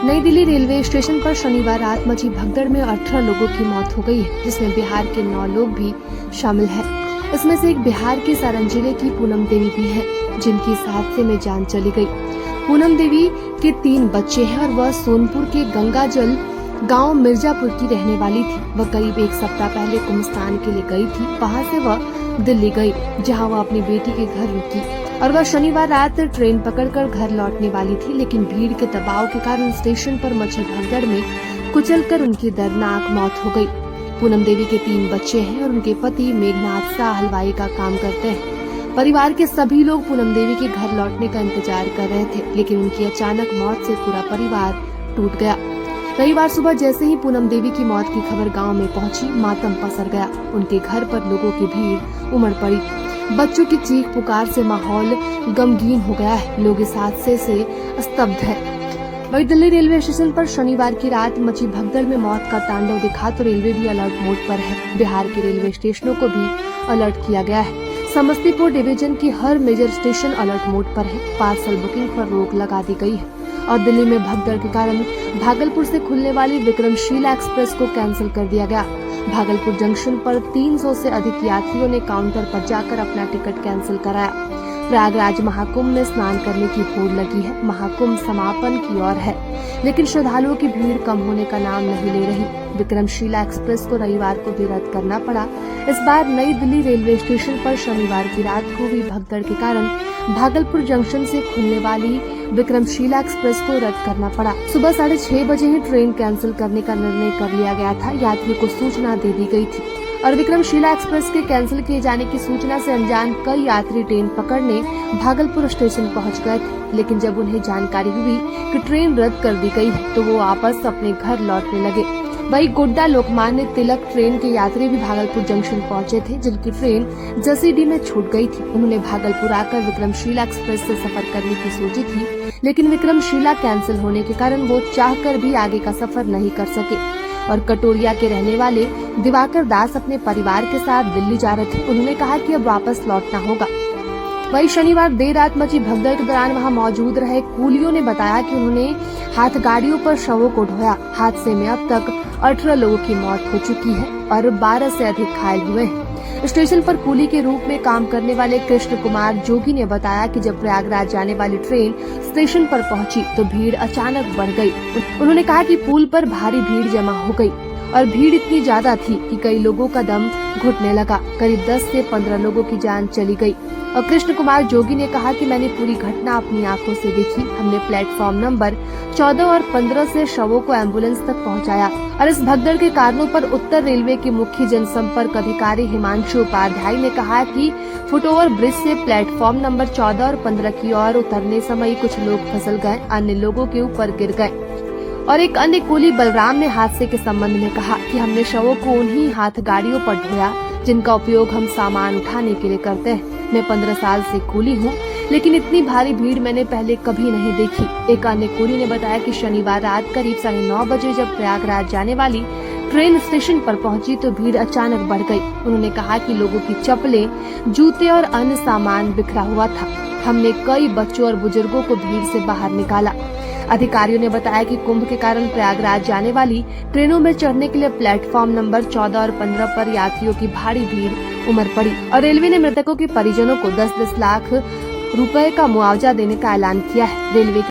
नई Delhi railway station पर शनिवार रात मची भगदड़ में 18 लोगों की मौत हो गई है, जिसमें बिहार के 9 लोग भी शामिल हैं। इसमें से एक बिहार के सारण जिले की पूनम देवी भी है, जिनकी इस हादसे में जान चली गई। पूनम देवी के 3 बच्चे हैं और वह सोनपुर के गंगाजल गांव मिर्जापुर की रहने वाली थी। वह करीब 1 सप्ताह पहले कुंभ स्नान के लिए गई थी। वहां से वह दिल्ली गई, जहां वह अपनी बेटी के घर रुकी और वह शनिवार रात ट्रेन पकड़कर घर लौटने वाली थी, लेकिन भीड़ के दबाव के कारण स्टेशन पर मची भगदड़ में कुचलकर उनकी दर्दनाक मौत हो गई। पूनम देवी के 3 बच्चे हैं और उनके पति मेघनाथ शाह हलवाई का काम करते हैं। परिवार के सभी लोग पूनम देवी के घर लौटने का इंतजार कर रहे थे, लेकिन उनकी अचानक मौत से पूरा परिवार टूट गया। रविवार सुबह जैसे ही पूनम देवी की मौत की खबर गांव में पहुंची, मातम पसर गया। उनके घर पर लोगों की भीड़ उमड़ पड़ी। बच्चों की चीख पुकार से माहौल गमगीन हो गया है। लोग इस हादसे से स्तब्ध है। वहीं दिल्ली रेलवे स्टेशन पर शनिवार की रात मची भगदड़ में मौत का तांडव दिखा तो रेलवे भी अलर्ट मोड पर है। बिहार के रेलवे स्टेशनों को भी अलर्ट किया गया है। समस्तीपुर डिवीजन की हर मेजर स्टेशन अलर्ट मोड पर है। पार्सल बुकिंग पर रोक लगा दी गई है और दिल्ली में भगदड़ के कारण भागलपुर से खुलने वाली विक्रमशिला एक्सप्रेस को कैंसिल कर दिया गया। भागलपुर जंक्शन पर 300 से अधिक यात्रियों ने काउंटर पर जाकर अपना टिकट कैंसिल कराया। प्रयागराज महाकुंभ में स्नान करने की होड़ लगी है। महाकुंभ समापन की ओर है, लेकिन श्रद्धालुओं की भीड़ कम होने का नाम नहीं ले रही। विक्रमशिला एक्सप्रेस को रविवार को भी रद्द करना पड़ा। इस बार नई दिल्ली रेलवे स्टेशन पर शनिवार की रात को हुई भगदड़ के कारण भागलपुर जंक्शन से खुलने वाली विक्रमशिला एक्सप्रेस को रद्द करना पड़ा। सुबह 6:30 बजे ही ट्रेन कैंसिल करने का निर्णय कर लिया गया था। यात्रियों को सूचना दे दी गई थी और विक्रमशिला एक्सप्रेस के कैंसिल किए जाने की सूचना से अनजान कई यात्री ट्रेन पकड़ने भागलपुर स्टेशन पहुंच गए थे, लेकिन जब उन्हें जानकारी हुई कि ट्रेन रद्द कर दी गई है, तो वो वापस अपने घर लौटने लगे। वही गोड्डा लोकमान्य तिलक ट्रेन के यात्री भी भागलपुर जंक्शन पहुंचे थे, जिनकी ट्रेन जसीडीह में छूट गई थी। उन्होंने भागलपुर आकर विक्रमशिला एक्सप्रेस से सफर करने की सोची थी, लेकिन विक्रमशिला कैंसिल होने के कारण वो चाहकर भी आगे का सफर नहीं कर सके और कटोरिया के रहने वाले दिवाकर दास अपने परिवार के साथ दिल्ली जा रहे थे। उन्होंने कहा कि अब वापस लौटना होगा। वही शनिवार देर रात मची भगदड़ के दौरान वहां मौजूद रहे कूलियों ने बताया कि उन्होंने हाथ गाड़ियों पर शवों को ढोया। हादसे में अब तक 18 लोगों की मौत हो चुकी है और 12 से अधिक घायल हुए हैं। स्टेशन पर कूली के रूप में काम करने वाले कृष्ण कुमार जोगी ने बताया कि जब प्रयागराज जाने वाली ट्रेन स्टेशन पर पहुंची तो भीड़ अचानक बढ़ गई। उन्होंने कहा कि पुल पर भारी भीड़ जमा हो गई और भीड़ इतनी ज्यादा थी कि कई लोगों का दम घुटने लगा। करीब 10 से 15 लोगों की जान चली गई। और कृष्ण कुमार जोगी ने कहा कि मैंने पूरी घटना अपनी आंखों से देखी। हमने प्लेटफॉर्म नंबर 14 और 15 से शवों को एम्बुलेंस तक पहुंचाया और इस भगदड़ के कारणों पर उत्तर रेलवे के मुख्य जनसंपर्क अधिकारी हिमांशु उपाध्याय ने कहा कि फुटओवर ब्रिज से प्लेटफॉर्म नंबर 14 और 15 की ओर उतरने समय कुछ लोग फिसल गए, अन्य लोगों के ऊपर गिर गए। और एक अन्य कूली बलराम ने हादसे के संबंध में कहा कि हमने शवों को उन्हीं हाथ गाड़ियों पर ढोया जिनका उपयोग हम सामान उठाने के लिए करते हैं। मैं 15 साल से कूली हूँ, लेकिन इतनी भारी भीड़ मैंने पहले कभी नहीं देखी। एक अन्य कूली ने बताया कि शनिवार रात करीब 9:30 बजे जब प्रयागराज जाने वाली ट्रेन स्टेशन पर पहुंची तो भीड़ अचानक बढ़ गई। उन्होंने कहा कि लोगों की चप्पलें, जूते और अन्य सामान बिखरा हुआ था। हमने कई बच्चों और बुजुर्गों को भीड़ से बाहर निकाला। अधिकारियों ने बताया कि कुंभ के कारण प्रयागराज जाने वाली ट्रेनों में चढ़ने के लिए प्लेटफॉर्म नंबर 14 और 15 पर यात्रियों की भारी भीड़ उमड़ पड़ी और रेलवे ने मृतकों के परिजनों को 10-10 लाख रुपए का मुआवजा देने का ऐलान किया है। रेलवे